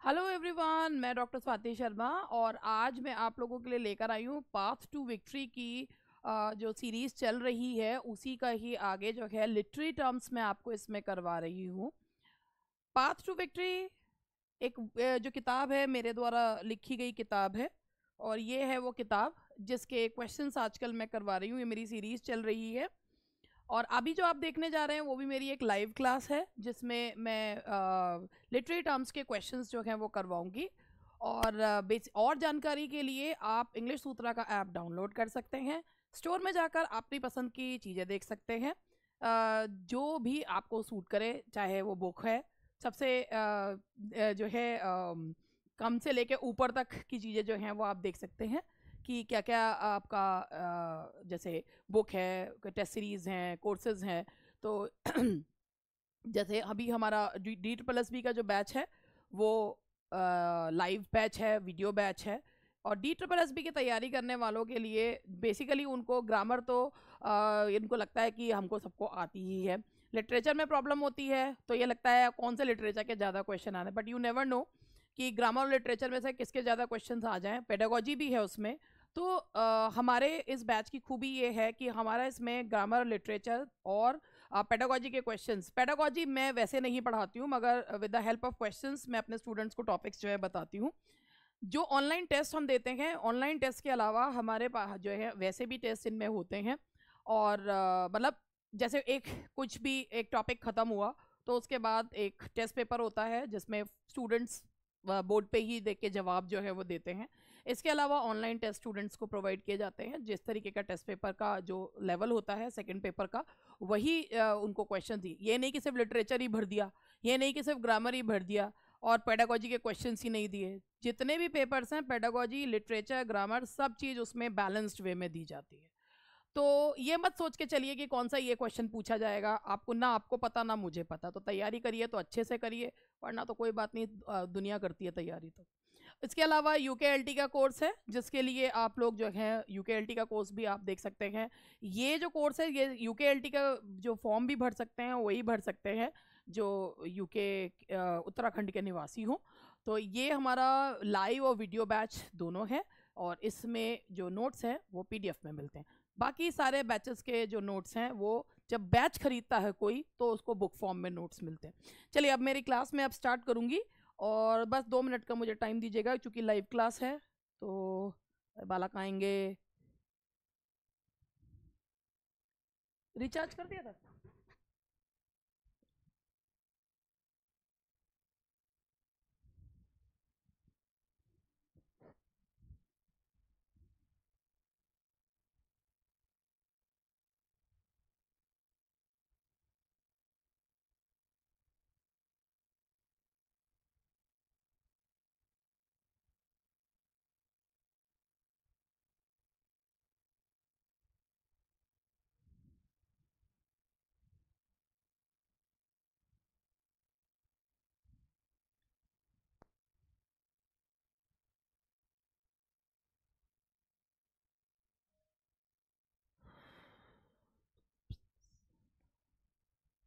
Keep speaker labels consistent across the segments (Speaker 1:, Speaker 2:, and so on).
Speaker 1: Hello everyone, मैं doctor Swati Sharma और आज मैं आप लोगों के लिए लेकर आई हूँ पाथ टू विक्ट्री की जो सीरीज़ चल रही है उसी का ही आगे जो है लिटरेरी टर्म्स मैं आपको इसमें करवा रही हूँ। पाथ टू विक्ट्री एक जो किताब है मेरे द्वारा लिखी गई किताब है और ये है वो किताब जिसके क्वेश्चंस आजकल मैं करवा रही हूँ। ये मेरी सीरीज़ चल रही है और अभी जो आप देखने जा रहे हैं वो भी मेरी एक लाइव क्लास है जिसमें मैं लिटरेरी टर्म्स के क्वेश्चंस जो हैं वो करवाऊंगी। और और जानकारी के लिए आप इंग्लिश सूत्रा का ऐप डाउनलोड कर सकते हैं। स्टोर में जाकर अपनी पसंद की चीज़ें देख सकते हैं, जो भी आपको सूट करे, चाहे वो बुक है सबसे जो है कम से लेके ऊपर तक की चीज़ें जो हैं वो आप देख सकते हैं कि क्या क्या आपका जैसे बुक है, टेस्ट सीरीज़ हैं, कोर्सेज हैं। तो जैसे अभी हमारा डी का जो बैच है वो लाइव बैच है, वीडियो बैच है। और डी की तैयारी करने वालों के लिए बेसिकली उनको ग्रामर तो इनको लगता है कि हमको सबको आती ही है। लिटरेचर में प्रॉब्लम होती है तो ये लगता है कौन से लिटरेचर के ज़्यादा क्वेश्चन आ रहे हैं, बट यू नेवर नो कि ग्रामर और लिटरेचर में से किसके ज़्यादा क्वेश्चंस आ जाएं। पेडागोजी भी है उसमें। तो हमारे इस बैच की खूबी ये है कि हमारा इसमें ग्रामर, लिटरेचर और पेडागोजी के क्वेश्चंस, पेडागोजी मैं वैसे नहीं पढ़ाती हूँ मगर with the help of questions मैं अपने स्टूडेंट्स को टॉपिक्स जो है बताती हूँ। जो ऑनलाइन टेस्ट हम देते हैं, ऑनलाइन टेस्ट के अलावा हमारे पास जो है वैसे भी टेस्ट इनमें होते हैं। और मतलब जैसे एक कुछ भी एक टॉपिक ख़त्म हुआ तो उसके बाद एक टेस्ट पेपर होता है जिसमें स्टूडेंट्स बोर्ड पे ही देख के जवाब जो है वो देते हैं। इसके अलावा ऑनलाइन टेस्ट स्टूडेंट्स को प्रोवाइड किए जाते हैं। जिस तरीके का टेस्ट पेपर का जो लेवल होता है सेकंड पेपर का, वही उनको क्वेश्चन दी। ये नहीं कि सिर्फ लिटरेचर ही भर दिया, ये नहीं कि सिर्फ ग्रामर ही भर दिया और पेडागोजी के क्वेश्चंस ही नहीं दिए। जितने भी पेपर्स हैं, पेडागोजी, लिटरेचर, ग्रामर, सब चीज़ उसमें बैलेंस्ड वे में दी जाती है। तो ये मत सोच के चलिए कि कौन सा ये क्वेश्चन पूछा जाएगा, आपको ना आपको पता ना मुझे पता। तो तैयारी करिए तो अच्छे से करिए, वरना तो कोई बात नहीं, दुनिया करती है तैयारी। तो इसके अलावा यूकेएलटी का कोर्स है जिसके लिए आप लोग जो है यूकेएलटी का कोर्स भी आप देख सकते हैं। ये जो कोर्स है ये यूकेएलटी का जो फॉर्म भी भर सकते हैं वही भर सकते हैं जो यूके उत्तराखंड के निवासी हों। तो ये हमारा लाइव और वीडियो बैच दोनों है और इसमें जो नोट्स हैं वो पीडीएफ में मिलते हैं। बाकी सारे बैचेस के जो नोट्स हैं वो जब बैच खरीदता है कोई तो उसको बुक फॉर्म में नोट्स मिलते हैं। चलिए अब मेरी क्लास में अब स्टार्ट करूँगी और बस 2 मिनट का मुझे टाइम दीजिएगा क्योंकि लाइव क्लास है। तो बालक आएंगे। रिचार्ज कर दिया था।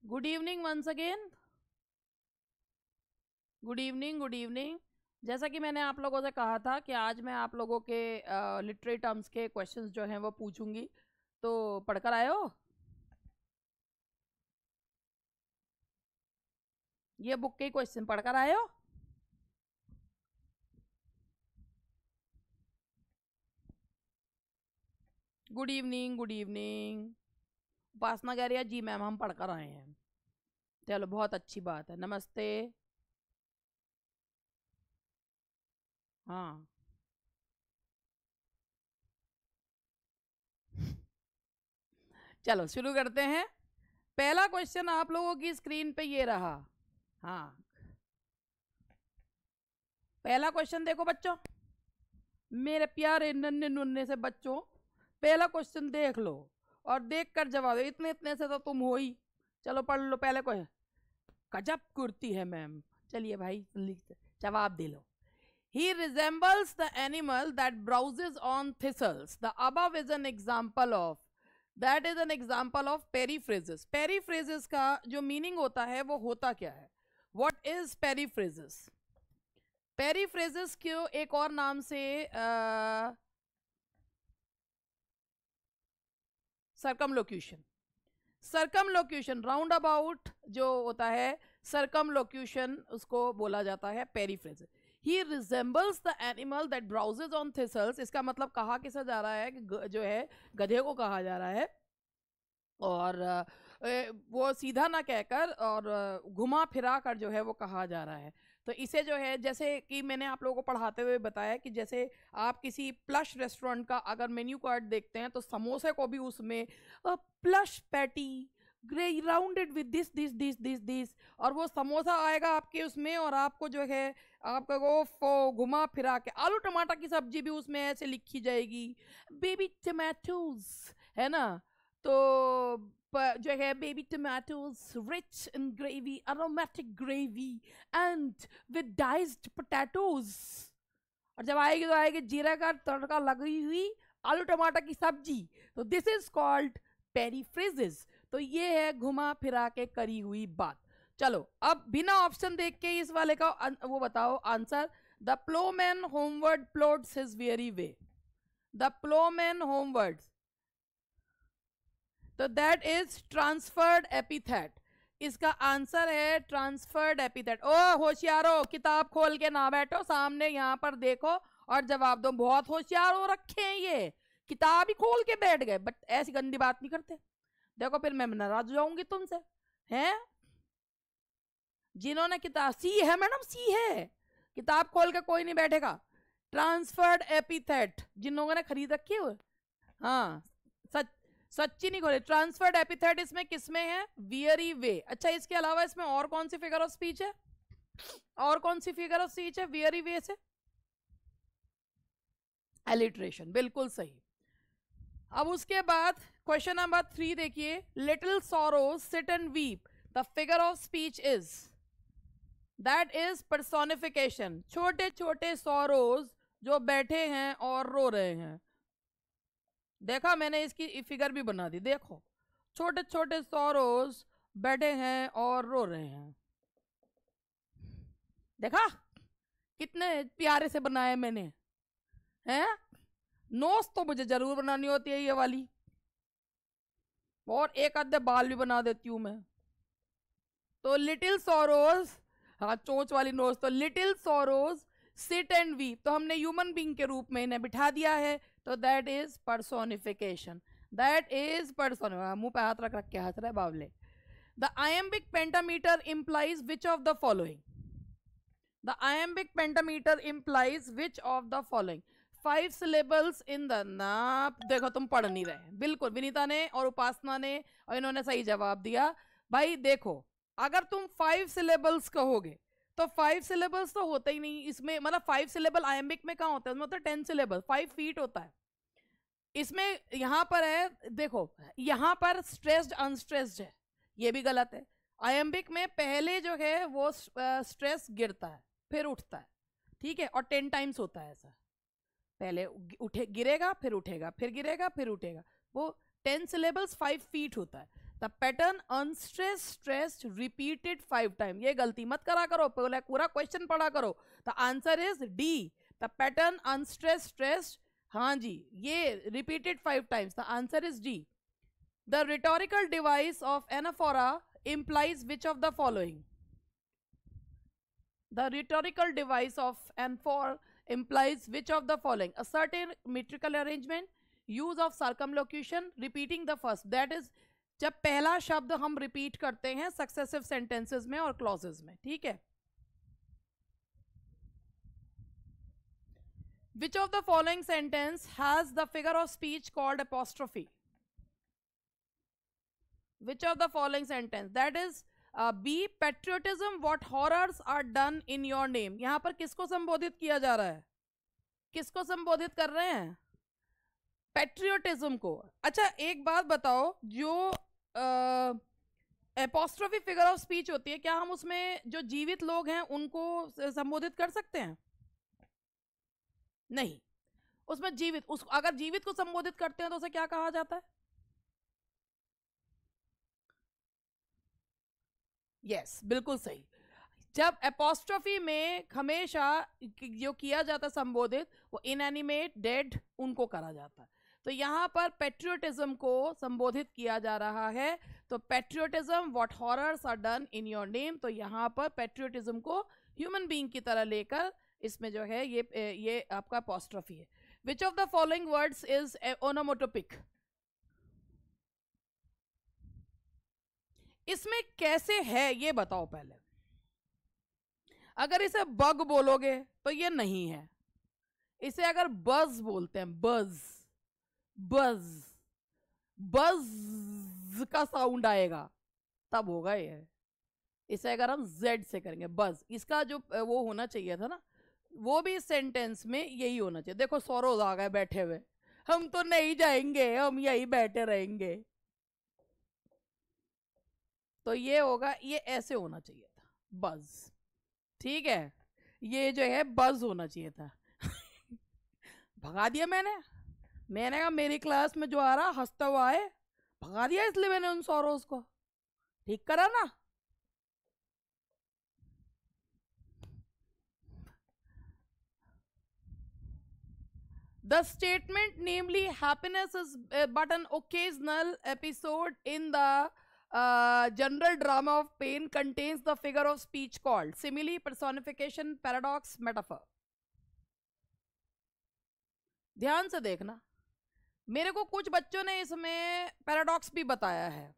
Speaker 1: Good evening once again. Good evening, good evening. जैसा कि मैंने आप लोगों से कहा था कि आज मैं आप लोगों के लिटरेरी टर्म्स के क्वेश्चंस जो हैं वो पूछूंगी। तो पढ़कर आए हो? ये बुक के क्वेश्चन पढ़कर आए हो? Good evening, good evening. Upasana कह रही है जी मैम हम पढ़कर आए हैं। चलो बहुत अच्छी बात है, नमस्ते। हाँ। चलो शुरू करते हैं। पहला क्वेश्चन आप लोगों की स्क्रीन पे ये रहा। हाँ, पहला क्वेश्चन देखो बच्चों, मेरे प्यारे नन्हे नुन्ने से बच्चों। पहला क्वेश्चन देख लो और देख कर जवाब दो। इतने इतने से तो तुम हो ही। चलो पढ़ लो पहले क्वेश्चन। गजब कुर्ती है मैम। चलिए भाई लिखते जवाब दे लो। He resembles the animal that browses on thistles. The above is an example of. That is an example of periphrases. Periphrases का जो मीनिंग होता है वो होता क्या है? What is periphrases? पेरीफ्रेजेस क्यों एक और नाम से सरकमलोक्यूशन, सरकमलोक्यूशन राउंड अबाउट जो होता है, सरकमलोक्यूशन उसको बोला जाता है periphrase. He resembles the animal that browses on thistles, इसका मतलब कहा किसे जा रहा है कि जो है गधे को कहा जा रहा है, और वो सीधा ना कहकर और घुमा फिरा कर जो है वो कहा जा रहा है। तो इसे जो है, जैसे कि मैंने आप लोगों को पढ़ाते हुए बताया कि जैसे आप किसी प्लश रेस्टोरेंट का अगर मेन्यू कार्ड देखते हैं तो समोसे को भी उसमें plush patty grey rounded with this this this this this, और वो समोसा आएगा आपके उसमें, और आपको जो है आपका वो घुमा फिरा के आलू टमाटर की सब्जी भी उसमें ऐसे लिखी जाएगी, बेबी टमाटोज, है ना। तो जो है baby tomatoes rich in gravy, aromatic gravy and with diced potatoes, और जब आएगी तो आएगी जीरा का तड़का लगी हुई आलू टमाटर की सब्जी। तो दिस इज कॉल्ड पेरीफ्रेजेस। तो ये है घुमा फिरा के करी हुई बात। चलो अब बिना ऑप्शन देख के इस वाले का वो बताओ answer. The ploughman homeward plods his weary way, the ploughman homeward, तो दैट इज ट्रांसफर्ड एपिथेट। इसका आंसर है ट्रांसफर्ड एपिथेट। ओ होशियारो, किताब खोल के ना बैठो, सामने यहाँ पर देखो और जवाब दो। बहुत होशियार हो रखे हैं ये, किताब ही खोल के बैठ गए, बट ऐसी गंदी बात नहीं करते। देखो फिर मैं नाराज हो जाऊंगी तुमसे, हैं? जिन्होंने किताब, सी है मैडम, सी है, किताब खोल के कोई नहीं बैठेगा। ट्रांसफर्ड एपिथेट जिन लोगों ने खरीद रखी है, हाँ सच्ची नहीं खोले। ट्रांसफर्ड एपिथेट इसमें किसमें है? वियरी वे। अच्छा इसके अलावा इसमें और कौन सी फिगर ऑफ स्पीच है? और कौन सी फिगर ऑफ स्पीच है वियरी वे से? एलिट्रेशन, बिल्कुल सही। अब उसके बाद क्वेश्चन नंबर 3 देखिए। Little sorrows sit and weep, the figure of speech is, that is personification. छोटे छोटे सॉरोज जो बैठे हैं और रो रहे हैं। देखा मैंने इसकी फिगर भी बना दी, देखो छोटे छोटे सॉरोज बैठे हैं और रो रहे हैं। देखा कितने प्यारे से बनाए मैंने, हैं? नोज तो मुझे जरूर बनानी होती है ये वाली, और एक आधे बाल भी बना देती हूं मैं। तो लिटिल सॉरोज, हाँ चोंच वाली नोज, तो little sorrows sit and weep, तो हमने ह्यूमन बींग के रूप में इन्हें बिठा दिया है, तो that is personification, that is person. मुंह पे हाथ रख रख के हंस रहा है बावले। The iambic pentameter implies which of the following, the iambic pentameter implies which of the following. 5 syllables in the नाप। देखो तुम पढ़ नहीं रहे, बिल्कुल विनीता ने और उपासना ने और इन्होंने सही जवाब दिया। भाई देखो अगर तुम 5 syllables कहोगे तो 5 syllables तो होता ही नहीं इसमें, मतलब 5 syllable आयम्बिक में कहाँ होता है? मतलब 10 syllable, 5 feet होता है इसमें। यहां पर है देखो, यहां पर स्ट्रेस्ड अनस्ट्रेस्ड है, ये भी गलत है। आयम्बिक में पहले जो है वो स्ट्रेस गिरता है फिर उठता है, ठीक है, और 10 टाइम्स होता है ऐसा, पहले उठे गिरेगा फिर उठेगा फिर गिरेगा फिर उठेगा। वो 10 syllables 5 feet होता है। The pattern unstressed stressed repeated 5 time. ये गलती मत करा करो, पूरा क्वेश्चन पढ़ा करो। The answer is D, the pattern unstressed stressed, हाँ जी ये repeated 5 times, the answer is D. The rhetorical device of anaphora implies which of the following? The rhetorical device of anaphora implies which of the following? A certain metrical arrangement, use of circumlocution, repeating the first, that is जब पहला शब्द हम repeat करते हैं successive sentences में और clauses में, ठीक है। Which of the following sentence has the figure of speech called apostrophe? Which of the following sentence? That is B, patriotism, what horrors are done in your name. यहां पर किसको संबोधित किया जा रहा है? किसको संबोधित कर रहे हैं? पेट्रियोटिज्म को। अच्छा एक बात बताओ, जो एपोस्ट्रोफी फिगर ऑफ स्पीच होती है, क्या हम उसमें जो जीवित लोग हैं उनको संबोधित कर सकते हैं? नहीं, उसमें जीवित, अगर जीवित को संबोधित करते हैं तो उसे क्या कहा जाता है? यस बिल्कुल सही। जब एपोस्ट्रोफी में हमेशा जो किया जाता संबोधित वो इनएनिमेट डेड उनको करा जाता है, तो यहाँ पर पेट्रियोटिज्म को संबोधित किया जा रहा है। तो patriotism what horrors are done in your name, तो यहाँ पर पेट्रियोटिज्म को ह्यूमन बीइंग की तरह लेकर इसमें जो है ये आपका एपोस्ट्रोफी है। Which of the following words is onomatopoeic? इसमें कैसे है ये बताओ पहले। अगर इसे बग बोलोगे तो ये नहीं है। इसे अगर बज बोलते हैं, बज बज बज का साउंड आएगा तब होगा ये। इसे अगर हम जेड से करेंगे बज, इसका जो वो होना चाहिए था ना, वो भी सेंटेंस में यही होना चाहिए। देखो सौरोज आ गए बैठे हुए, हम तो नहीं जाएंगे, हम यही बैठे रहेंगे, तो ये होगा, ये ऐसे होना चाहिए था बज। ठीक है, ये जो है बज होना चाहिए था। भगा दिया मैंने कहा मेरी क्लास में जो आ रहा हंसता हुआ है भगा दिया, इसलिए मैंने उन सौरोज को ठीक करा ना। The statement, namely, happiness is but an occasional episode in the general drama of pain, contains the figure of speech called simile, personification, paradox, metaphor. ध्यान से देखना, मेरे को कुछ बच्चों ने इसमें पैराडॉक्स भी बताया है।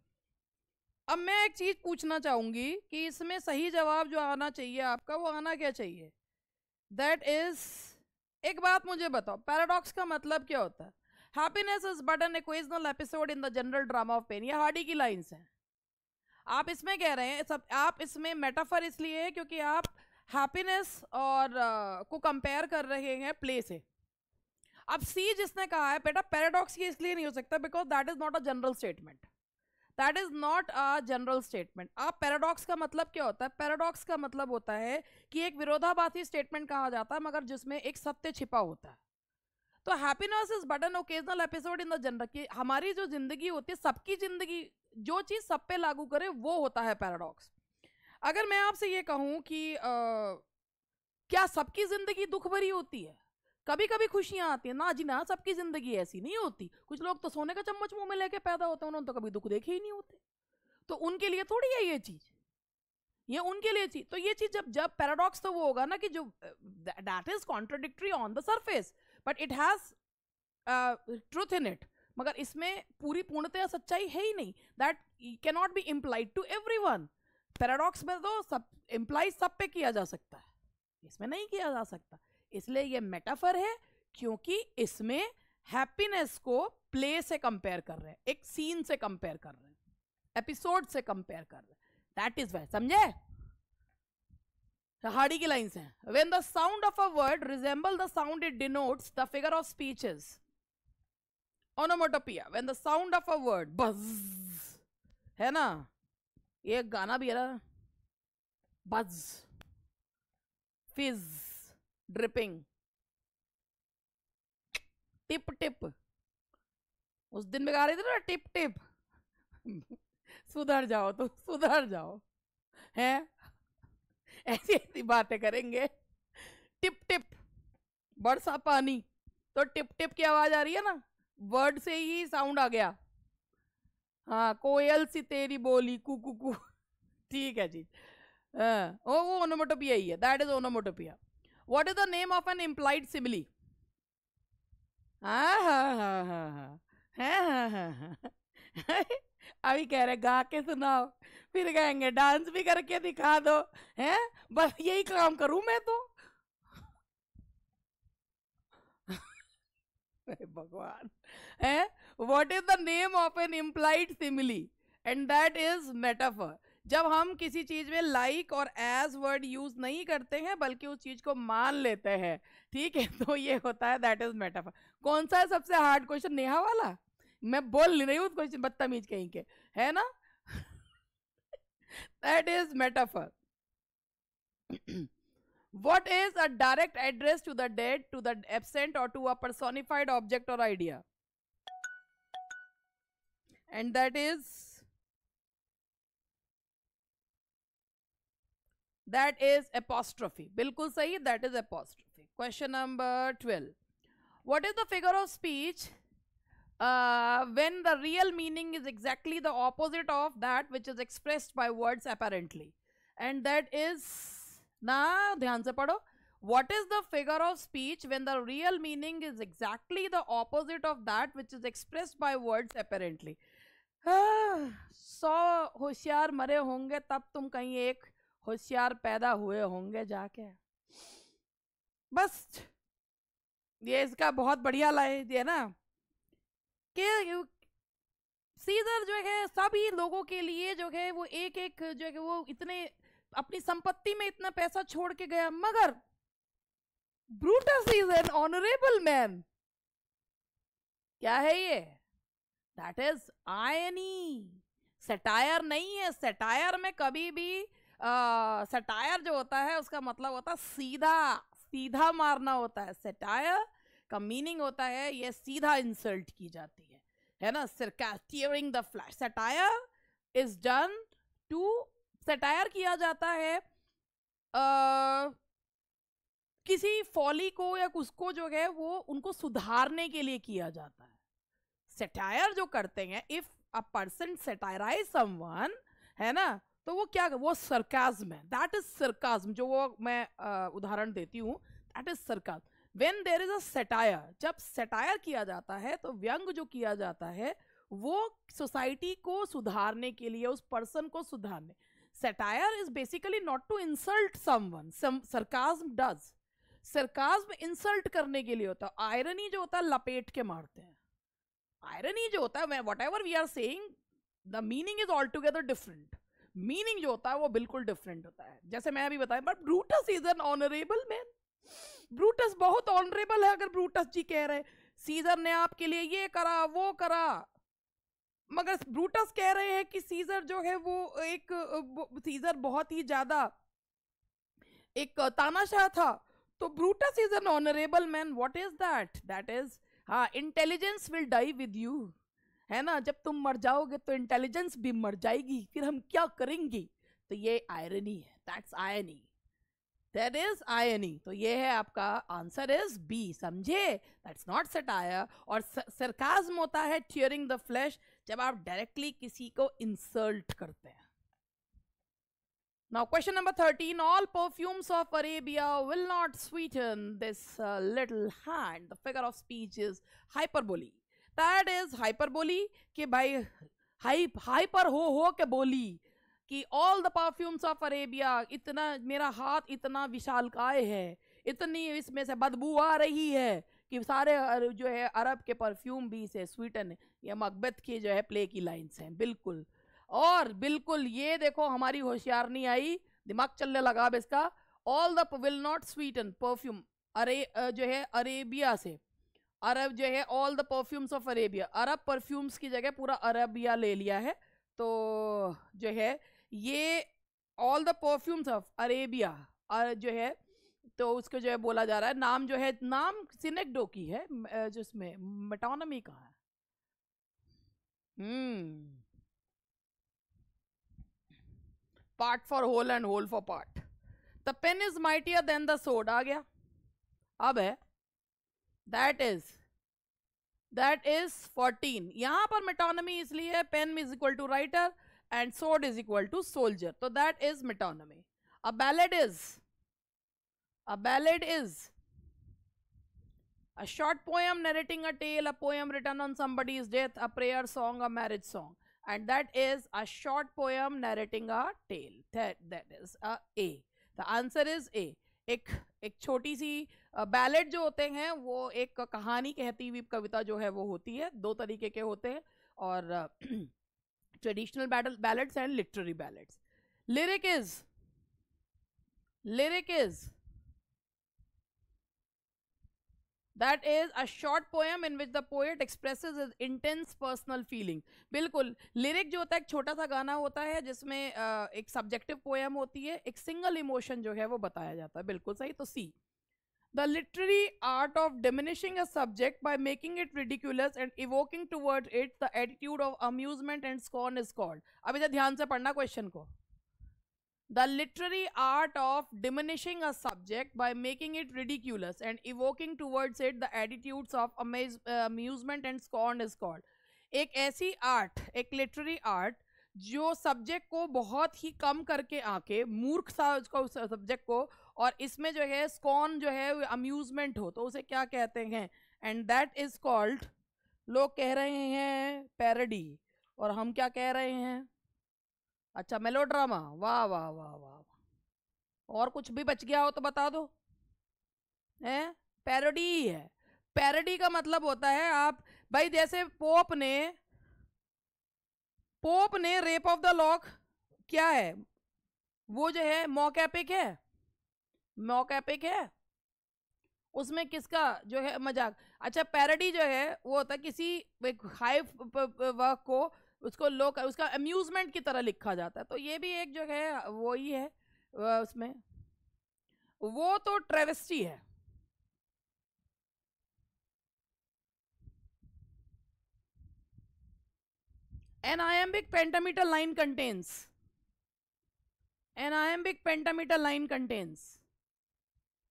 Speaker 1: अब मैं एक चीज पूछना चाहूंगी कि इसमें सही जवाब जो आना चाहिए आपका, वो आना क्या चाहिए? दैट इज, एक बात मुझे बताओ, पैराडॉक्स का मतलब क्या होता है? Happiness is but an occasional episode in the general drama of pain, ये हार्डी की लाइंस हैं। आप इसमें कह रहे हैं सब, आप इसमें मेटाफर इसलिए है क्योंकि आप हैप्पीनेस और को कंपेयर कर रहे हैं प्ले से। अब सी जिसने कहा है बेटा पैराडॉक्स ये इसलिए नहीं हो सकता because that is not a general statement, that is not a general statement. आप पैराडॉक्स का मतलब क्या होता है? पैराडॉक्स का मतलब होता है कि एक विरोधाभासी स्टेटमेंट कहा जाता है मगर जिसमें एक सत्य छिपा होता है। तो happiness is but an occasional episode in the general, की हमारी जो जिंदगी होती है, सबकी जिंदगी, जो चीज सब पे लागू करे वो होता है पैराडॉक्स। अगर मैं आपसे ये कहूं कि क्या सबकी जिंदगी दुख भरी होती है? कभी कभी खुशियां आती है ना जी ना, सबकी जिंदगी ऐसी नहीं होती। कुछ लोग तो सोने का चम्मच मुंह में लेके पैदा होते हैं, उन्होंने तो कभी दुख देखे ही नहीं होते, तो उनके लिए थोड़ी है ये चीज, ये उनके लिए चीज। तो ये चीज जब जब पैराडॉक्स तो वो होगा ना कि जो that is contradictory on the surface but it has truth in it, मगर इसमें पूरी पूर्णतः सच्चाई है ही नहीं। That can not be implied to everyone. Paradox में तो सब इम्प्लाई सब पे किया जा सकता है, इसमें नहीं किया जा सकता। इसलिए ये मेटाफर है क्योंकि इसमें हैप्पीनेस को प्ले से कंपेयर कर रहे हैं, एक सीन से कंपेयर कर रहे हैं, एपिसोड से कंपेयर कर रहे हैं। दैट इज वाई, समझे? हार्डी की लाइंस हैं, when the sound of a word resemble the sound it denotes the figure of speech is onomatopoeia. When the sound of a word, बज है ना, ये गाना भी है ना, बज, फिज, ड्रिपिंग, टिप टिप, उस दिन में गा रही थी ना टिप टिप। सुधर जाओ तो सुधर जाओ, हैं ऐसी ऐसी बातें करेंगे। टिप टिप, बरसा पानी, तो टिप टिप की आवाज आ रही है ना, वर्ड से ही साउंड आ गया। हाँ, कोयल सी तेरी बोली कू कू कू। ठीक है जी, हाँ, वो ओनोमोटोपिया ही है, that is onomatopoeia. What is the name of an implied simile? हाँ हाँ हाँ हाँ हाँ हाँ हाँ हाँ। अभी कह रहे गा के सुनाओ, फिर कहेंगे डांस भी करके दिखा दो, हैं? बस यही काम करूं मैं तो। भगवान है। What is the name of an implied simile? And that is metaphor. जब हम किसी चीज में लाइक और एज वर्ड यूज नहीं करते हैं बल्कि उस चीज को मान लेते हैं, ठीक है, तो ये होता है दैट इज मेटाफर। कौन सा है सबसे हार्ड क्वेश्चन? नेहा वाला। मैं बोल नहीं रही हूँ क्वेश्चन, बदतमीज कहीं के, है ना। That is metaphor. What is a direct address to the dead, to the absent, or to a personified object or idea? And that is that is apostrophe, बिल्कुल सही, that is apostrophe. Question number 12, what is the figure of speech when the real meaning is exactly the opposite of that which is expressed by words apparently, and that is, ना ध्यान से पढ़ो, what is the figure of speech when the real meaning is exactly the opposite of that which is expressed by words apparently। 100 होशियार मरे होंगे तब तुम कहीं एक होशियार पैदा हुए होंगे जाके। बस ये इसका बहुत बढ़िया लाइन है ना कि सीजर जो है सभी लोगों के लिए जो है वो एक एक जो है वो इतने अपनी संपत्ति में इतना पैसा छोड़ के गया, मगर Brutus is an honourable man. क्या है ये? दैट इज आयनी, सटायर नहीं है। सटायर में कभी भी सटायर जो होता है उसका मतलब होता है सीधा सीधा मारना होता है। सटायर का मीनिंग होता है ये सीधा इंसल्ट की जाती है ना, tearing the flesh. Satire is done to, satire किया जाता है किसी फॉली को या उसको जो है वो उनको सुधारने के लिए किया जाता है। सटायर जो करते हैं, इफ अ पर्सन सटायराइज समवन, है ना, तो वो क्या, वो सरकाज्म है, दैट इज सरकाज्म। जो वो मैं उदाहरण देती हूँ, that is sarcasm. When there is a satire, जब सटायर किया जाता है तो व्यंग जो किया जाता है वो सोसाइटी को सुधारने के लिए, उस पर्सन को सुधारने। Satire is basically not to insult someone, sarcasm does. Sarcasm insult करने के लिए होता है। आयरनी जो होता है लपेट के मारते हैं। आयरनी जो होता है, whatever we are saying, the meaning is altogether different. Meaning जो होता है वो बिल्कुल डिफरेंट होता है। जैसे मैं अभी बताया, but Brutus is an honourable man. Brutus बहुत ऑनरेबल है। अगर ब्रूटस जी कह रहे सीजर ने आपके लिए ये करा वो करा, मगर ब्रूटस कह रहे हैं कि सीजर जो है वो एक सीजर बहुत ही ज्यादा एक तानाशाह था, तो Brutus is an honourable man. What is that? That is, हाँ, intelligence will die with you, है ना। जब तुम मर जाओगे तो इंटेलिजेंस भी मर जाएगी, फिर हम क्या करेंगे? तो ये आयरनी है, that's irony, that is irony. तो ये है आपका आंसर इज बी, समझे? That's not satire. और सरकाज्म होता है टीयरिंग द फ्लैश, जब आप डायरेक्टली किसी को इंसल्ट करते हैं। Now question number 13, all perfumes of Arabia will not sweeten this little hand. The figure of speech is hyperbole. That is hyperbole कि भाई हाइपर हो के बोली कि all the perfumes of Arabia, इतना मेरा हाथ इतना विशालकाय है, इतनी इसमें से बदबू आ रही है कि सारे जो है अरब के परफ्यूम भी से स्वीटन है। ये मकबत की जो है प्ले की लाइन्स हैं, बिल्कुल। और बिल्कुल ये देखो हमारी होशियार नहीं आई, दिमाग चलने लगा अब इसका। All the will not Sutton perfume, अरे जो है अरेबिया से, अरब जो है all the perfumes of Arabia, Arab perfumes की जगह पूरा अरेबिया ले लिया है। तो जो है ये all the perfumes of Arabia जो है, तो उसको जो है बोला जा रहा है, नाम जो है, नाम सिनेक्डो की है, जिसमें मेटोनमी का है। Part for whole and whole for part. The pen is mightier than the sword आ गया। अब है दैट इज 14। यहां पर मेटोनमी इसलिए pen is equal to writer and sword is equal to soldier, तो that is metonymy. A ballad is a short poem narrating a tale, a poem written on somebody's death, a prayer song, a marriage song, and that is a short poem narrating a tale. That is a A. The answer is A. एक छोटी सी ballad जो होते हैं वो एक कहानी कहती हुई कविता जो है वो होती है। दो तरीके के होते हैं, और traditional ballads and literary ballads. Lyric is That is a short poem in which the poet expresses his intense personal feeling. बिल्कुल, लिरिक जो होता है एक छोटा सा गाना होता है जिसमें एक सब्जेक्टिव पोएम होती है, एक सिंगल इमोशन जो है वो बताया जाता है। बिल्कुल सही। तो सी, the literary art of diminishing a subject by making it ridiculous and evoking towards it the attitude of amusement and scorn is called। अब इधर ध्यान से पढ़ना क्वेश्चन को। The literary art of diminishing a subject by making it ridiculous and evoking towards it the attitudes of amusement and scorn is called. एक ऐसी art, एक literary art जो सब्जेक्ट को बहुत ही कम करके आके मूर्ख सा उसको उस सब्जेक्ट को, और इसमें जो है स्कॉन जो है अम्यूजमेंट हो, तो उसे क्या कहते हैं? एंड दैट इज कॉल्ड, लोग कह रहे हैं पैरोडी, और हम क्या कह रहे हैं? अच्छा, मेलोड्रामा। वाह वाह वाह वाह। और कुछ भी बच गया हो तो बता दो। है, पैरोडी ही है। पैरोडी का मतलब होता है आप भाई, जैसे पोप ने रेप ऑफ द लॉक, क्या है वो जो है, मॉकैपिक है, मॉकैपिक है। उसमें किसका जो है मजाक? अच्छा, पैरोडी जो है वो होता है किसी हाई वर्क को, उसको लोग उसका अम्यूजमेंट की तरह लिखा जाता है, तो ये भी एक जो है वो ही है। उसमें वो तो ट्रेवेस्टी है। An iambic pentameter line contains, an iambic pentameter line contains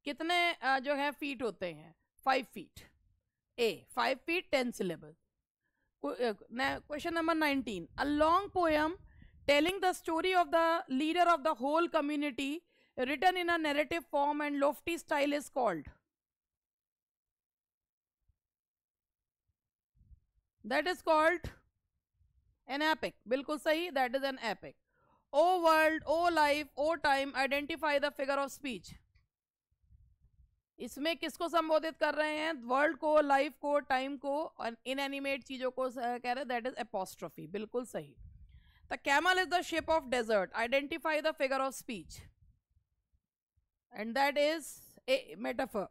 Speaker 1: कितने जो है फीट होते हैं? 5 feet. A 5 feet 10 syllable. Question number 19. A long poem telling the story of the leader of the whole community, written in a narrative form and lofty style, is called? That is called an epic. बिल्कुल सही, that is an epic. O world, O life, O time, identify the figure of speech. इसमें किसको संबोधित कर रहे हैं? World को, life को, टाइम को, और इनएनिमेट चीजों को कह रहे हैं। दैट इज एपोस्ट्रोफी, बिल्कुल सही। The camel is the shape of desert, identify the figure of speech, and that is a metaphor,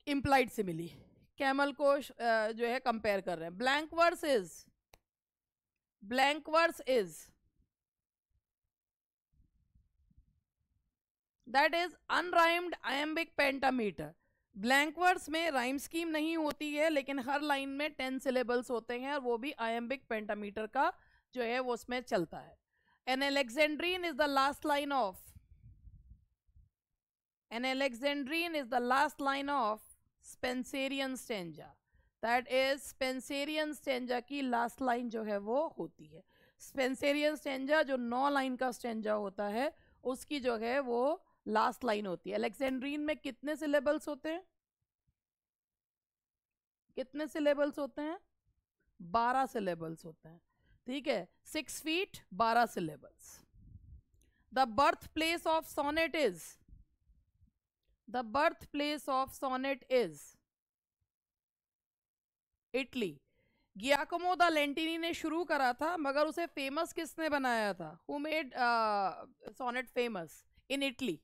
Speaker 1: implied simile. Camel को जो है कंपेयर कर रहे हैं। Blank verse is, blank verse is, that is unrhymed iambic pentameter. Blank verse में rhyme scheme नहीं होती है, लेकिन हर लाइन में 10 सिलेबल्स होते हैं, और वो भी आयम्बिक पेंटामीटर का जो है वो उसमें चलता है। An alexandrine is the last line of, an alexandrine is the last line of Spenserian stanza. That is Spenserian stanza की लास्ट लाइन जो है वो होती है। स्पेंसेरियन स्टेंजा जो 9 लाइन का स्टेंजा होता है, उसकी जो है वो लास्ट लाइन होती है। अलेक्जेंड्रीन में कितने सिलेबल्स होते हैं? कितने सिलेबल्स होते हैं? 12 सिलेबल्स होते हैं। ठीक है, 6 feet 12 syllables. The birth place of sonnet is, the birth place of sonnet is Italy. Giacomo da Lentini ने शुरू करा था, मगर उसे फेमस किसने बनाया था? Who made sonnet famous in Italy?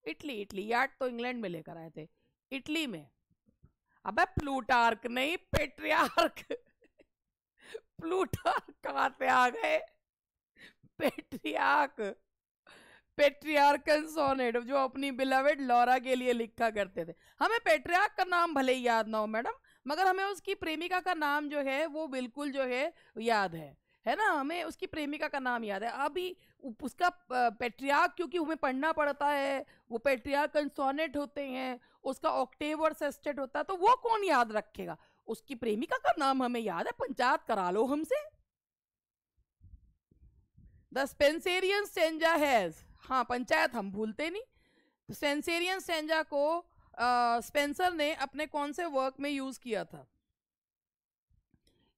Speaker 1: Italy, Italy. यार्ड तो इंग्लैंड में लेकर आए थे, इटली में। अबे प्लूटार्क नहीं, पेट्रियार्क। प्लूटार्क कहाँ से आ गए? पेट्रियार्क, पेट्रियार्कल सोनेट जो अपनी बिलवेड लॉरा के लिए लिखा करते थे। हमें पेट्रियार्क का नाम भले ही याद ना हो मैडम, मगर हमें उसकी प्रेमिका का नाम जो है वो बिल्कुल जो है याद है ना? हमें उसकी प्रेमिका का नाम याद है। अभी उसका पेट्रियार्क क्योंकि हमें पढ़ना पड़ता है, वो पेट्रियार्कल सोनेट होते हैं, उसका ऑक्टेव और सेस्टेट होता है, तो वो कौन याद रखेगा? उसकी प्रेमिका का नाम हमें याद है, पंचायत करा लो हमसे। द स्पेंसेरियन स्टेंजा हैज, हाँ पंचायत हम भूलते नहीं। स्पेंसेरियन स्टेंजा को स्पेंसर ने अपने कौन से वर्क में यूज किया था?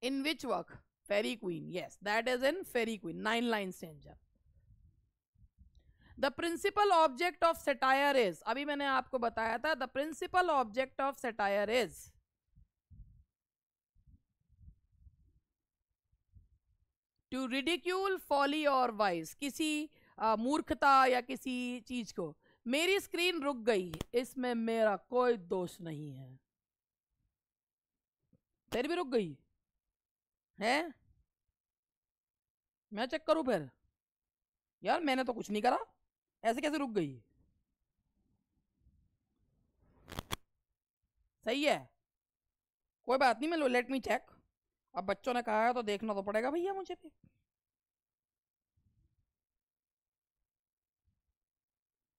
Speaker 1: In which work? Faerie Queene. Yes, that is in Faerie Queene, 9 line stanza. The principal object of satire is, अभी मैंने आपको बताया था, the principal object of satire is to ridicule folly और वाइस, किसी मूर्खता या किसी चीज को। मेरी स्क्रीन रुक गई, इसमें मेरा कोई दोष नहीं है। तेरी भी रुक गई है? मैं चेक करूं फिर? यार मैंने तो कुछ नहीं करा, ऐसे कैसे रुक गई? सही है, कोई बात नहीं, मैं लेट मी चेक। अब बच्चों ने कहा है तो देखना तो पड़ेगा भैया मुझे भी।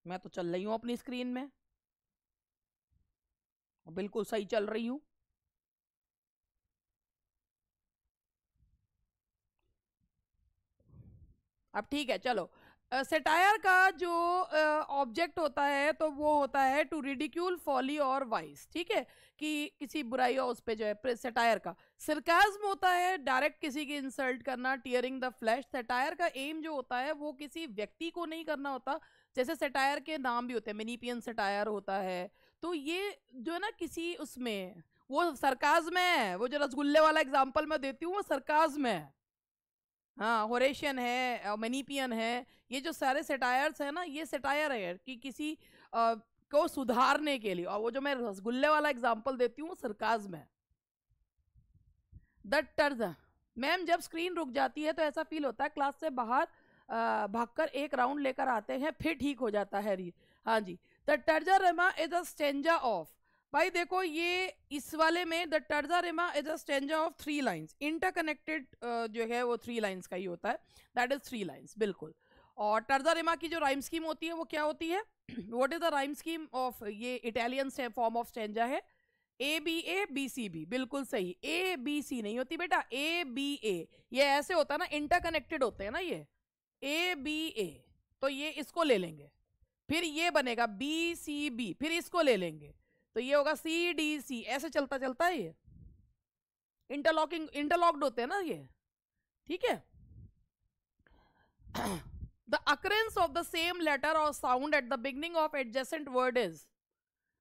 Speaker 1: मैं तो चल रही हूँ अपनी स्क्रीन में, बिल्कुल सही चल रही हूँ। अब ठीक है, चलो। सेटायर का जो ऑब्जेक्ट होता है तो वो होता है टू रिडिक्यूल फॉली और वाइस, ठीक है, कि किसी बुराई हो उस पे जो है सेटायर का। सरकाज्म होता है डायरेक्ट किसी की इंसल्ट करना, टियरिंग द फ्लैश। सेटायर का एम जो होता है वो किसी व्यक्ति को नहीं करना होता, जैसे सेटायर के नाम भी होते हैं, मिनीपियन सेटायर होता है। तो ये जो है ना किसी उसमें वो सरकाज्म है, वो जो रसगुल्ले वाला एग्जाम्पल मैं देती हूँ वो सरकाज्म है। हाँ, होरेशियन है, मनीपियन है, ये जो सारे सेटायर्स है ना, ये सेटायर है कि किसी को सुधारने के लिए। और वो जो मैं रसगुल्ले वाला एग्जांपल देती हूँ वो सरकाज्म है। द टर्ज, मैम जब स्क्रीन रुक जाती है तो ऐसा फील होता है क्लास से बाहर भागकर एक राउंड लेकर आते हैं फिर ठीक हो जाता है। हाँ जी। The terza rima is a stanza of, भाई देखो ये इस वाले में the terza rima is a stanza of 3 lines, interconnected जो है वो 3 लाइंस का ही होता है, दैट इज 3 लाइंस, बिल्कुल। और टर्जारिमा की जो राइम स्कीम होती है वो क्या होती है? What is the rhyme scheme of, ये इटालियन फॉर्म ऑफ स्टेंजा है, ए बी सी बी, बिल्कुल सही। ए बी सी नहीं होती बेटा, ए बी ए, ये ऐसे होता है ना, इंटरकनेक्टेड होते हैं ना ये, ए बी ए। तो ये इसको ले लेंगे, फिर ये बनेगा बी सी बी, फिर इसको ले लेंगे तो ये होगा सी डी सी, ऐसे चलता चलता है ये, इंटरलॉक्ड होते हैं ना ये, ठीक है। The occurrence of the same letter और sound at the beginning of adjacent word is,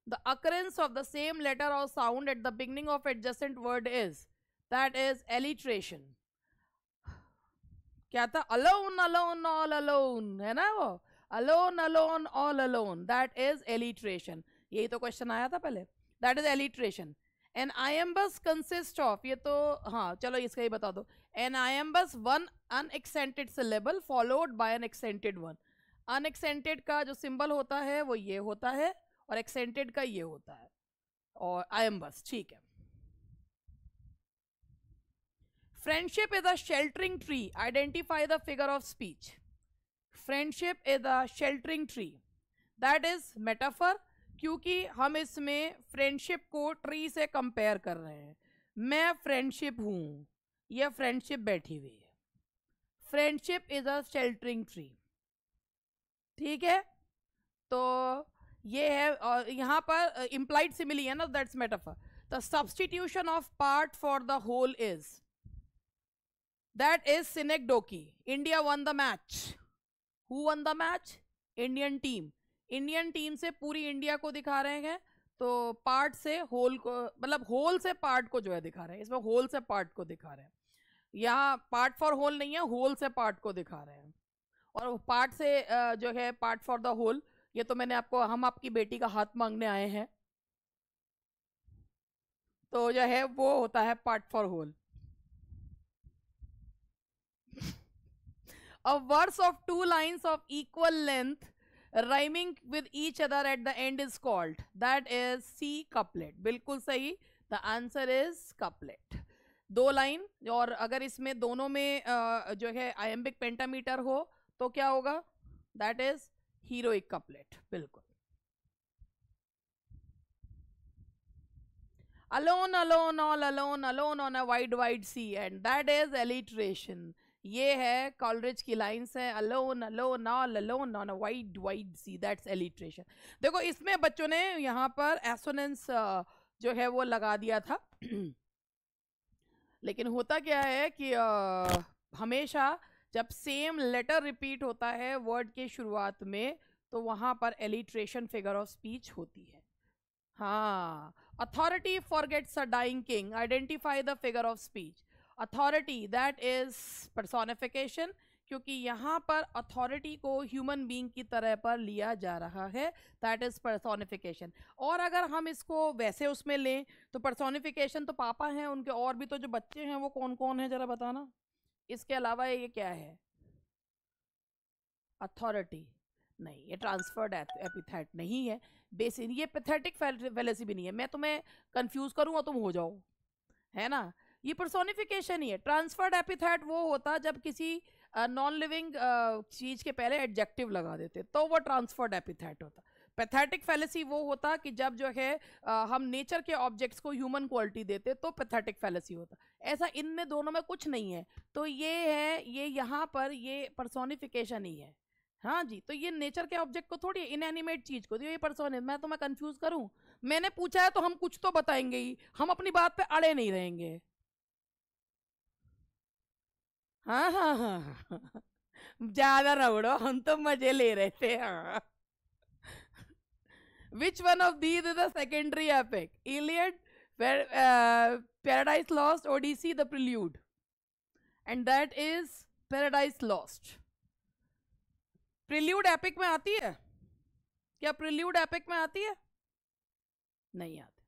Speaker 1: the occurrence of the same letter or sound at the beginning of adjacent word is, that is alliteration. क्या था? alone alone all alone, है ना वो, alone alone all alone, that is alliteration। यही तो question आया था पहले, that is alliteration। an iambus consist of, ये तो हाँ चलो इसका ही बता दो, an iambus one unaccented syllable followed by an accented one। unaccented का जो सिंबल होता है वो ये होता है और एक्सेंटेड का ये होता है, और आयम्बस, ठीक है। Friendship is a sheltering tree, identify the figure of speech. Friendship is a sheltering tree, that is metaphor, क्योंकि हम इसमें फ्रेंडशिप को ट्री से कंपेयर कर रहे हैं। मैं फ्रेंडशिप हूं, यह फ्रेंडशिप बैठी हुई है। Friendship is a sheltering tree, ठीक है। तो ये है, और यहाँ पर इम्प्लाइड सिमिली है ना, that's metaphor. The substitution of part for the whole is, that is synecdoche. India won the match, who won the match? Indian team. Indian team से पूरी इंडिया को दिखा रहे हैं, तो पार्ट से होल को, मतलब होल से पार्ट को जो है दिखा रहे हैं, इसमें होल से पार्ट को दिखा रहे हैं। यहाँ पार्ट फॉर होल नहीं है, होल से पार्ट को दिखा रहे हैं। और पार्ट से जो है पार्ट फॉर द होल, ये तो मैंने आपको, हम आपकी बेटी का हाथ मांगने आए हैं, तो जो है वो होता है part for whole. A verse of 2 lines of equal length rhyming with each other at the end is called, that is सी कपलेट, बिल्कुल सही। The answer is couplet. 2 line, और अगर इसमें दोनों में जो है आयम्बिक पेंटामीटर हो तो क्या होगा? दैट इज हीरोइक कपलेट, बिल्कुल। alone alone all alone alone on a wide wide sea, and that is alliteration। ये है कॉलरिज की लाइंस है, alone alone all alone on a wide wide sea, that's alliteration। देखो इसमें बच्चों ने यहाँ पर एसोनेंस जो है वो लगा दिया था लेकिन होता क्या है कि हमेशा जब सेम लेटर रिपीट होता है वर्ड के शुरुआत में तो वहां पर एलिट्रेशन फिगर ऑफ स्पीच होती है। हाँ, authority forgets a dying king, identify the figure of speech. Authority, that is personification, क्योंकि यहाँ पर अथॉरिटी को ह्यूमन बीइंग की तरह पर लिया जा रहा है, दैट इज पर्सोनिफिकेशन। और अगर हम इसको वैसे उसमें लें तो पर्सोनिफिकेशन तो पापा हैं उनके, और भी तो जो बच्चे हैं वो कौन कौन है जरा बताना। इसके अलावा ये क्या है? अथॉरिटी नहीं, ये ट्रांसफर्ड एपिथेट नहीं है, बेसिक ये पैथेटिक फेलेसी भी नहीं है। मैं तुम्हें कंफ्यूज करूँ और तुम हो जाओ, है ना। ये पर्सोनिफिकेशन ही है। ट्रांसफर्ड एपिथेट वो होता जब किसी नॉन लिविंग चीज के पहले एडजेक्टिव लगा देते, तो वो ट्रांसफर्ड एपिथेट होता। पैथेटिक फैलेसी वो होता कि जब जो है हम नेचर के ऑब्जेक्ट्स को ह्यूमन क्वालिटी देते, तो पैथेटिक फैलेसी होता। ऐसा इनमें दोनों में कुछ नहीं है, तो ये है, ये यहाँ पर ये पर्सोनिफिकेशन ही है। हाँ जी, तो ये नेचर के ऑब्जेक्ट को थोड़ी, इनएनिमेट चीज को, तो ये पर्सन, मैं तो मैं कंफ्यूज करूं? मैंने पूछा है तो हम कुछ तो बताएंगे ही, हम अपनी बात पे अड़े नहीं रहेंगे। हाँ हाँ हाँ हाँ। ज्यादा रगड़ो, हम तो मजे ले रहे थे। हाँ। Which one of these is a secondary epic? Iliad, Paradise Lost, Odyssey, the Prelude. And that is Paradise Lost. Prelude epic में आती है क्या? Prelude epic में आती है? नहीं आती।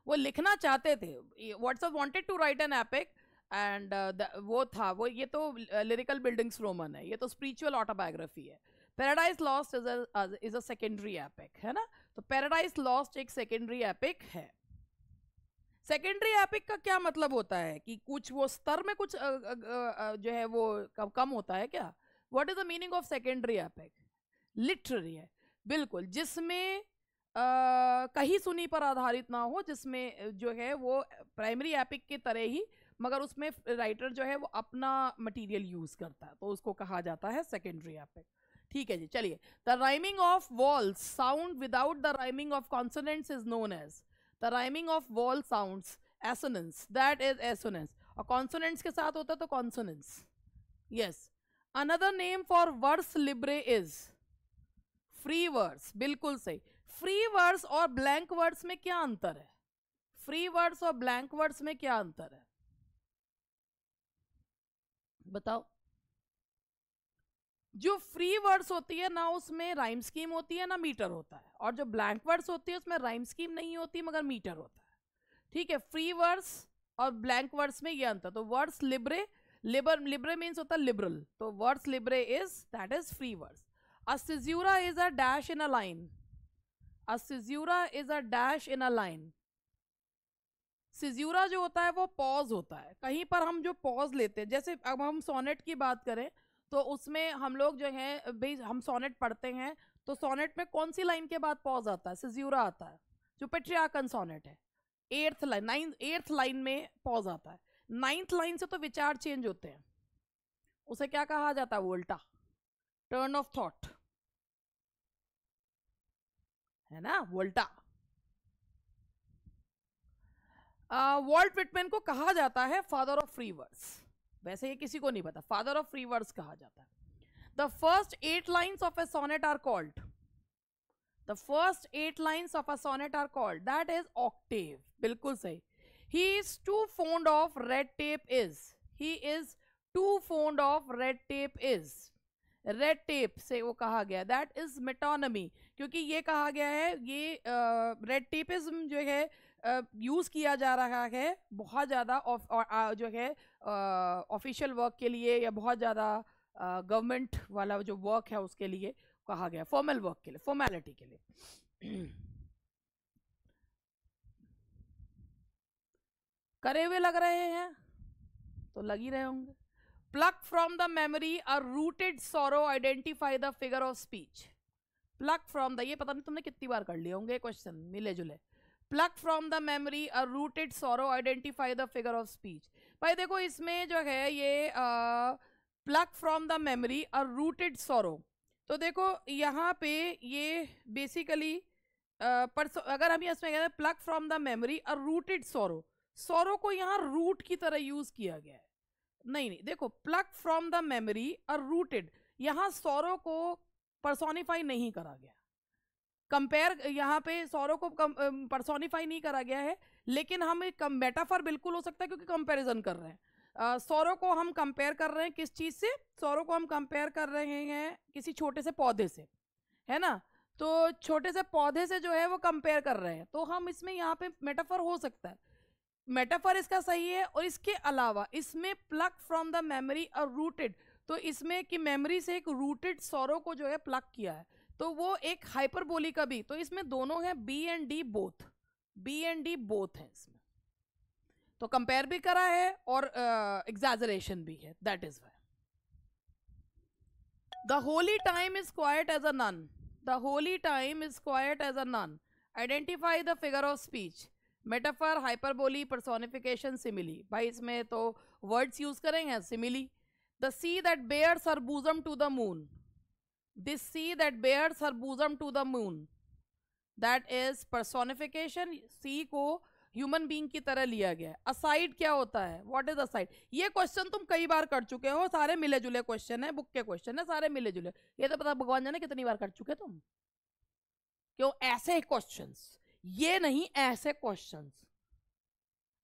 Speaker 1: वो लिखना चाहते थे, Wordsworth wanted to write an epic, and वो था वो, ये तो लिरिकल बिल्डिंग्स रोमन है, ये तो स्पिरिचुअल ऑटोबायोग्राफी है। Paradise lost is a secondary epic, है ना? तो पैराडाइज लॉस्ट एक सेकेंडरी एपिक है। सेकेंडरी एपिक का क्या मतलब होता है कि कुछ वो स्तर में कुछ जो है वो कम होता है क्या? What is the meaning of secondary epic? Literary है, बिल्कुल, जिसमें कहीं सुनी पर आधारित ना हो, जिसमें जो है वो प्राइमरी एपिक की तरह ही, मगर उसमें राइटर जो है वो अपना मटेरियल यूज करता है, तो उसको कहा जाता है सेकेंडरी एपिक। ठीक है जी, चलिए। The rhyming of vowels sound without the rhyming of consonants is known as, the rhyming of vowel sounds assonance, that is assonance. और कॉन्सोनेंट्स के साथ होता तो consonance. Yes, another name for vers libre is free verse, बिल्कुल सही। Free verse और blank verse में क्या अंतर है? फ्री वर्स और ब्लैंक वर्स में क्या अंतर है, बताओ? जो फ्री वर्ड्स होती है ना, उसमें राइम स्कीम होती है ना मीटर होता है, और जो ब्लैंक वर्ड्स होती है उसमें राइम स्कीम नहीं होती मगर मीटर होता है। ठीक है, फ्री वर्ड्स और ब्लैंक वर्ड्स में ये अंतर। तो वर्ड्स लिब्रे, लिब्रे मीन्स होता है लिबरल, तो words libre is, that is free words. A caesura is a dash in a line, a caesura is a dash in a line. Caesura जो होता है वो पॉज होता है, कहीं पर हम जो पॉज लेते हैं, जैसे अब हम सोनेट की बात करें तो उसमें हम लोग जो है भाई, हम सोनेट पढ़ते हैं तो सोनेट में कौन सी लाइन के बाद पॉज आता है? सिज्यूरा आता है, जो पेट्रियार्कन सोनेट है। एट्थ लाइन में पॉज आता है। 9th लाइन से तो विचार चेंज होते हैं, उसे क्या कहा जाता है? वोल्टा, टर्न ऑफ थॉट, है ना, वोल्टा। वॉल्ट विटमैन को कहा जाता है फादर ऑफ फ्री वर्ड्स, वैसे ये किसी को नहीं पता, फादर ऑफ फ्री वर्ड्स कहा जाता है। The first 8 lines of a sonnet are called, the first 8 lines of a sonnet are called, that is octave, बिल्कुल सही। He is too fond of red tape is, he is too fond of red tape is, red tape से वो कहा गया, that is metonymy, क्योंकि ये कहा गया है, ये रेड टेपिज्म जो है यूज किया जा रहा है बहुत ज़्यादा जो है ऑफिशियल वर्क के लिए, या बहुत ज़्यादा गवर्नमेंट वाला जो वर्क है उसके लिए कहा गया, फॉर्मल वर्क के लिए, फॉर्मेलिटी के लिए। करे हुए लग रहे हैं तो लग ही रहे होंगे। Pluck from the memory a rooted sorrow identify the figure of speech, pluck from the, ये पता नहीं तुमने कितनी बार कर लिए होंगे क्वेश्चन मिले जुले। Pluck from the memory a rooted sorrow identify the figure of speech. भाई देखो इसमें जो है ये pluck from the memory a rooted sorrow, तो देखो यहाँ पे ये बेसिकली अगर हम इसमें कहते हैं pluck from the memory a rooted sorrow, sorrow को यहाँ रूट की तरह यूज किया गया है। नहीं नहीं, देखो pluck from the memory a rooted, यहाँ सॉरो को पर्सोनिफाई नहीं करा गया, कंपेयर यहाँ पे सौरों को पर्सोनिफाई नहीं करा गया है, लेकिन हम एक मेटाफर बिल्कुल हो सकता है क्योंकि कंपैरिजन कर रहे हैं। सौरों को हम कंपेयर कर रहे हैं किस चीज़ से? सौरों को हम कंपेयर कर रहे हैं किसी छोटे से पौधे से, है ना? तो छोटे से पौधे से जो है वो कंपेयर कर रहे हैं, तो हम इसमें यहाँ पे मेटाफर हो सकता है, मेटाफर इसका सही है। और इसके अलावा इसमें प्लक फ्रॉम द मेमोरी और रूटेड, तो इसमें कि मेमोरी से एक रूटेड सौरों को जो है प्लक किया है, तो वो एक हाइपरबोली का भी, तो इसमें दोनों है, B and D both, B and D both है इसमें, तो कंपेयर भी करा है और एग्जैजरेशन भी है, that is why. The holy time is quiet as a nun. The holy time is quiet as a nun. Identify the figure of speech. Metaphor, hyperbole, personification, simile. भाई इसमें तो words use करेंगे simile. The sea that bears her bosom to the moon. This sea that bears her bosom to the moon. That is personification. sea को human being की तरह लिया गया है. असाइड क्या होता है? What is aside? ये क्वेश्चन तुम कई बार कर चुके हो, सारे मिले जुले क्वेश्चन है, बुक के क्वेश्चन है, सारे मिले जुले. ये तो पता भगवान जाने कितनी बार कर चुके तुम. क्यों ऐसे क्वेश्चंस? ये नहीं, ऐसे क्वेश्चंस.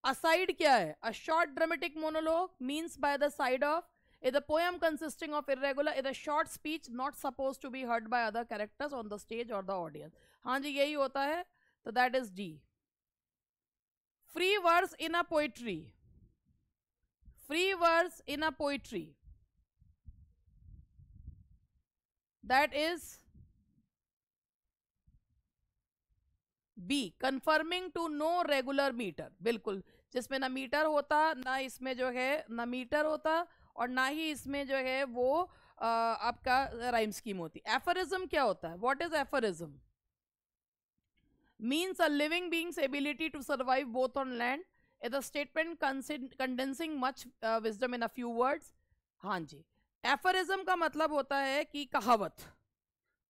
Speaker 1: असाइड क्या है? A short dramatic monologue means by the side of is a poem consisting of irregular is a short speech not supposed to be heard by other characters on the stage or the audience. हाँ जी यही होता है. तो that is D. Free verse in a poetry. Free verse in a poetry. That is B. Conforming to no regular meter. बिल्कुल, जिसमें ना metre होता, ना इसमें जो है ना मीटर होता, और ना ही इसमें जो है वो आपका राइम स्कीम होती. एफरिज्म क्या होता है? What is aphorism? means a living being's ability to survive both on land is a statement condensing much wisdom in a few words. हाँ जी, एफरिज्म का मतलब होता है कि कहावत.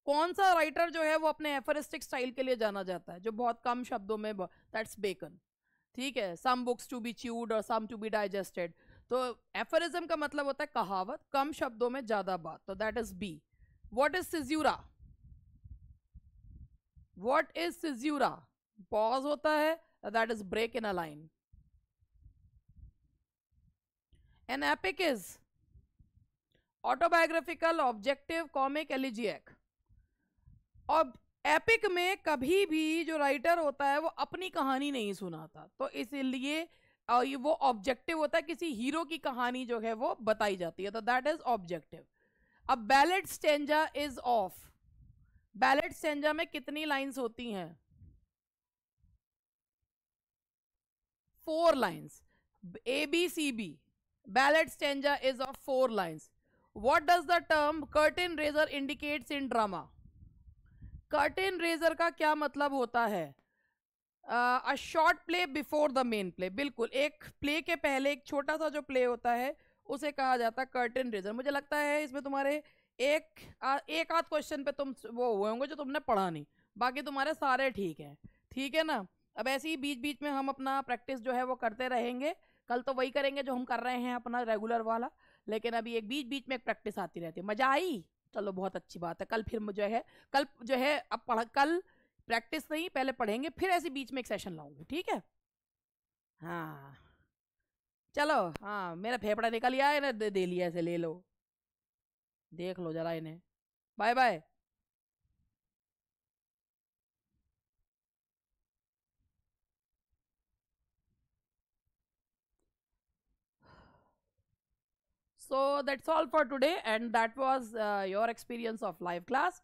Speaker 1: कौन सा राइटर जो है वो अपने एफरिस्टिक स्टाइल के लिए जाना जाता है, जो बहुत कम शब्दों में? That's Bacon. ठीक है, some books to be chewed और सम टू बी डाइजेस्टेड. तो एफरिज्म का मतलब होता है कहावत, कम शब्दों में ज्यादा बात. तो that is B. What is caesura? What is caesura? Pause होता है. That is break in a line. An epic is autobiographical, objective, comic, elegiac. और एपिक में कभी भी जो राइटर होता है वो अपनी कहानी नहीं सुनाता, तो इसलिए वो ऑब्जेक्टिव होता है. किसी हीरो की कहानी जो है वो बताई जाती है, तो दैट इज ऑब्जेक्टिव. अब ballad stanza is of. Ballad stanza में कितनी लाइंस होती हैं? 4 lines. ABCB. Ballad stanza is of 4 lines. What does the term curtain raiser indicates in drama? Curtain raiser का क्या मतलब होता है? A short play before the main play. बिल्कुल, एक प्ले के पहले एक छोटा सा जो प्ले होता है उसे कहा जाता है कर्टेन रेजर. मुझे लगता है इसमें तुम्हारे एक आध क्वेश्चन पे तुम वो हुए होंगे जो तुमने पढ़ा नहीं, बाकी तुम्हारे सारे ठीक हैं. ठीक है ना? अब ऐसे ही बीच बीच में हम अपना प्रैक्टिस जो है वो करते रहेंगे. कल तो वही करेंगे जो हम कर रहे हैं अपना रेगुलर वाला, लेकिन अभी एक बीच बीच में एक प्रैक्टिस आती रहती है. मजा आई? चलो बहुत अच्छी बात है. कल फिर जो है अब कल प्रैक्टिस नहीं, पहले पढ़ेंगे, फिर ऐसे बीच में एक सेशन लाऊंगी. ठीक है? हाँ चलो. हाँ मेरा फेफड़ा निकल गया है ना, दे लिया, ऐसे ले लो, देख लो जरा इन्हें. Bye bye. So that's all for today, and that was your experience of live class.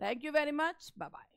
Speaker 1: Thank you very much. Bye bye.